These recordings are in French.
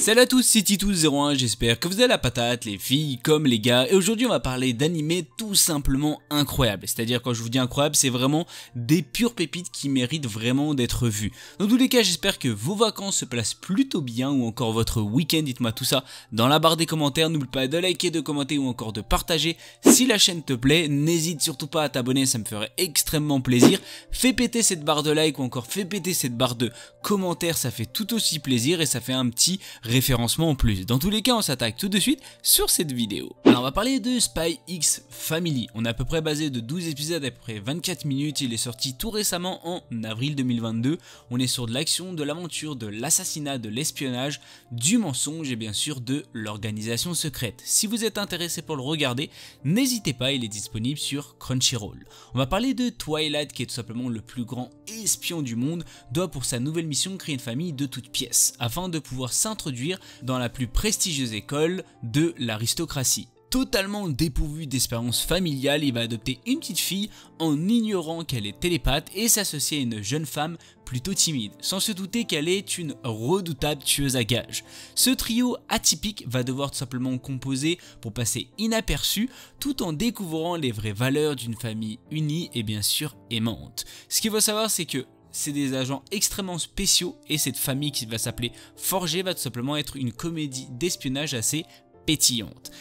Salut à tous, c'est Titus01, j'espère que vous avez la patate, les filles comme les gars, et aujourd'hui on va parler d'animés tout simplement incroyables. C'est-à-dire quand je vous dis incroyable, c'est vraiment des pures pépites qui méritent vraiment d'être vues. Dans tous les cas, j'espère que vos vacances se placent plutôt bien ou encore votre week-end, dites-moi tout ça dans la barre des commentaires. N'oublie pas de liker, de commenter ou encore de partager si la chaîne te plaît. N'hésite surtout pas à t'abonner, ça me ferait extrêmement plaisir. Fais péter cette barre de like ou encore fais péter cette barre de commentaires, ça fait tout aussi plaisir et ça fait un petit référencement en plus. Dans tous les cas, on s'attaque tout de suite sur cette vidéo. Alors on va parler de Spy X Family. On est à peu près basé de 12 épisodes à peu près 24 minutes. Il est sorti tout récemment en avril 2022. On est sur de l'action, de l'aventure, de l'assassinat, de l'espionnage, du mensonge et bien sûr de l'organisation secrète. Si vous êtes intéressé pour le regarder, n'hésitez pas, il est disponible sur Crunchyroll. On va parler de Twilight qui est tout simplement le plus grand espion du monde, doit pour sa nouvelle mission créer une famille de toutes pièces afin de pouvoir s'introduire dans la plus prestigieuse école de l'aristocratie. Totalement dépourvu d'expérience familiale, il va adopter une petite fille en ignorant qu'elle est télépathe et s'associer à une jeune femme plutôt timide, sans se douter qu'elle est une redoutable tueuse à gages. Ce trio atypique va devoir tout simplement composer pour passer inaperçu tout en découvrant les vraies valeurs d'une famille unie et bien sûr aimante. Ce qu'il faut savoir, c'est que c'est des agents extrêmement spéciaux et cette famille qui va s'appeler Forgé va tout simplement être une comédie d'espionnage assez pétillante.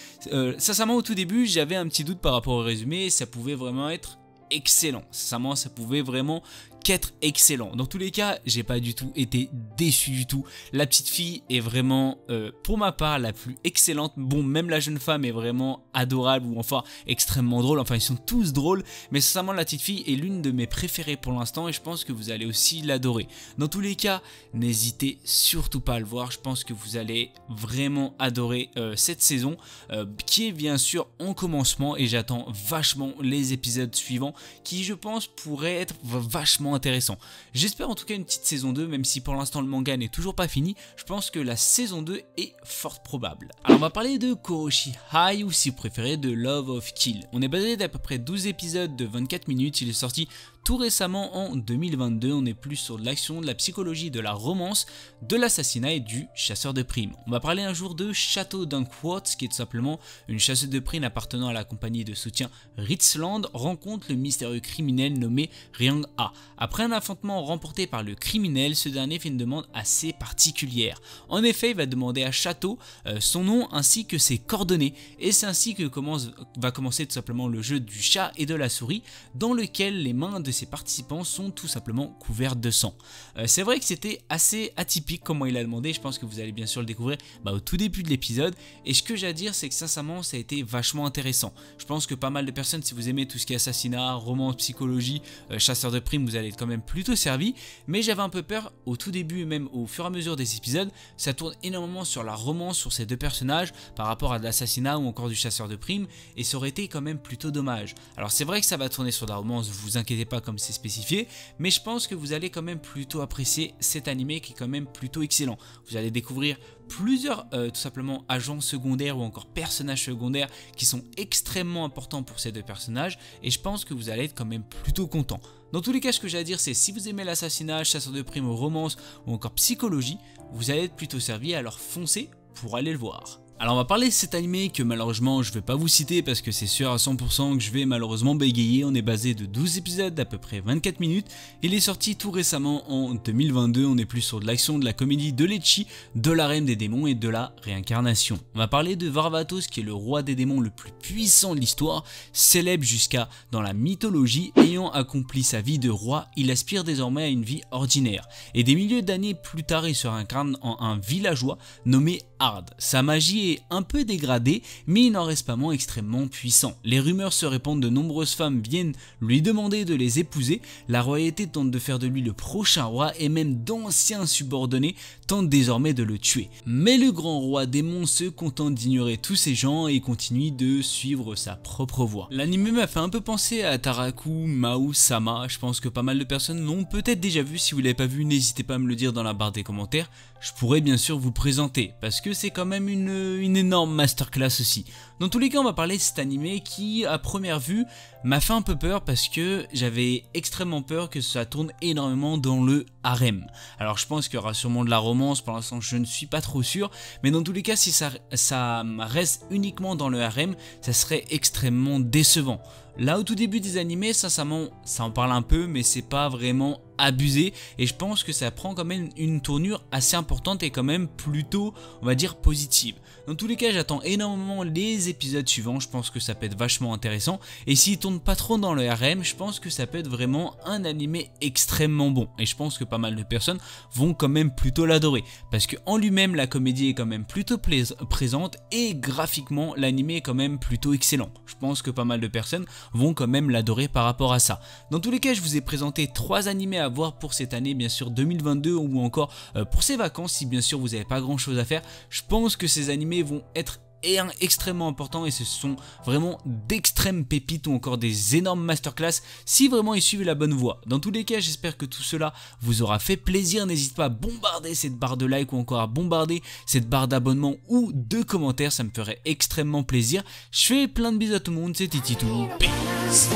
Sincèrement, au tout début, j'avais un petit doute par rapport au résumé, ça pouvait vraiment être excellent. Sincèrement, ça pouvait vraiment qu'être excellent. Dans tous les cas, j'ai pas du tout été déçu du tout. La petite fille est vraiment, pour ma part, la plus excellente. Bon, même la jeune femme est vraiment adorable ou enfin extrêmement drôle. Enfin, ils sont tous drôles, mais sincèrement, la petite fille est l'une de mes préférées pour l'instant et je pense que vous allez aussi l'adorer. Dans tous les cas, n'hésitez surtout pas à le voir. Je pense que vous allez vraiment adorer cette saison qui est bien sûr en commencement et j'attends vachement les épisodes suivants qui, je pense, pourraient être vachement intéressant. J'espère en tout cas une petite saison 2, même si pour l'instant le manga n'est toujours pas fini, je pense que la saison 2 est fort probable. Alors on va parler de Kouroshi High ou si vous préférez de Love of Kill. On est basé d'à peu près 12 épisodes de 24 minutes, il est sorti tout récemment en 2022, on est plus sur de l'action, de la psychologie, de la romance, de l'assassinat et du chasseur de primes. On va parler un jour de Château Dunkworth, qui est tout simplement une chasseuse de primes appartenant à la compagnie de soutien Ritzland, rencontre le mystérieux criminel nommé Ryang A. Après un affrontement remporté par le criminel, ce dernier fait une demande assez particulière. En effet, il va demander à Château son nom ainsi que ses coordonnées, et c'est ainsi que va commencer tout simplement le jeu du chat et de la souris, dans lequel les mains de ses participants sont tout simplement couvertes de sang. C'est vrai que c'était assez atypique comment il a demandé, je pense que vous allez bien sûr le découvrir au tout début de l'épisode, et ce que j'ai à dire c'est que sincèrement ça a été vachement intéressant. Je pense que pas mal de personnes, si vous aimez tout ce qui est assassinat, romance, psychologie, chasseur de primes, vous allez être quand même plutôt servi, mais j'avais un peu peur au tout début et même au fur et à mesure des épisodes, ça tourne énormément sur la romance, sur ces deux personnages par rapport à de l'assassinat ou encore du chasseur de primes, et ça aurait été quand même plutôt dommage. Alors c'est vrai que ça va tourner sur de la romance, vous inquiétez pas comme c'est spécifié, mais je pense que vous allez quand même plutôt apprécier cet animé qui est quand même plutôt excellent. Vous allez découvrir plusieurs tout simplement agents secondaires ou encore personnages secondaires qui sont extrêmement importants pour ces deux personnages et je pense que vous allez être quand même plutôt content. Dans tous les cas, ce que j'ai à dire, c'est si vous aimez l'assassinat, chasseur de primes, romance ou encore psychologie, vous allez être plutôt servi, alors foncez pour aller le voir. Alors on va parler de cet animé que malheureusement je vais pas vous citer parce que c'est sûr à 100% que je vais malheureusement bégayer. On est basé de 12 épisodes d'à peu près 24 minutes. Il est sorti tout récemment en 2022, on est plus sur de l'action, de la comédie, de l'ecchi, de l'arène des démons et de la réincarnation. On va parler de Varvatos qui est le roi des démons le plus puissant de l'histoire, célèbre jusqu'à dans la mythologie. Ayant accompli sa vie de roi, il aspire désormais à une vie ordinaire. Et des milliers d'années plus tard, il se réincarne en un villageois nommé Hard. Sa magie est un peu dégradée, mais il n'en reste pas moins extrêmement puissant. Les rumeurs se répandent, de nombreuses femmes viennent lui demander de les épouser, la royauté tente de faire de lui le prochain roi et même d'anciens subordonnés tentent désormais de le tuer. Mais le grand roi démon se contente d'ignorer tous ces gens et continue de suivre sa propre voie. L'anime m'a fait un peu penser à Taraku Mao Sama, je pense que pas mal de personnes l'ont peut-être déjà vu, si vous ne l'avez pas vu n'hésitez pas à me le dire dans la barre des commentaires, je pourrais bien sûr vous présenter, parce que c'est quand même une une énorme masterclass aussi. Dans tous les cas, on va parler de cet animé qui, à première vue, m'a fait un peu peur parce que j'avais extrêmement peur que ça tourne énormément dans le harem. Alors je pense qu'il y aura sûrement de la romance, pour l'instant je ne suis pas trop sûr, mais dans tous les cas, si ça reste uniquement dans le harem, ça serait extrêmement décevant. Là, au tout début des animés, sincèrement, ça en parle un peu, mais c'est pas vraiment abusé, et je pense que ça prend quand même une tournure assez importante et quand même plutôt, on va dire, positive. Dans tous les cas, j'attends énormément les épisodes suivants, je pense que ça peut être vachement intéressant, et s'il tourne pas trop dans le harem, je pense que ça peut être vraiment un animé extrêmement bon, et je pense que pas mal de personnes vont quand même plutôt l'adorer, parce que en lui-même, la comédie est quand même plutôt présente, et graphiquement, l'animé est quand même plutôt excellent. Je pense que pas mal de personnes vont quand même l'adorer par rapport à ça. Dans tous les cas, je vous ai présenté 3 animés à voir pour cette année, bien sûr 2022, ou encore pour ces vacances, si bien sûr vous n'avez pas grand chose à faire. Je pense que ces animés vont être extrêmement importants et ce sont vraiment d'extrêmes pépites ou encore des énormes masterclass si vraiment ils suivent la bonne voie. Dans tous les cas, j'espère que tout cela vous aura fait plaisir. N'hésite pas à bombarder cette barre de like ou encore à bombarder cette barre d'abonnement ou de commentaires, ça me ferait extrêmement plaisir. Je fais plein de bisous à tout le monde, c'était Titou. Peace.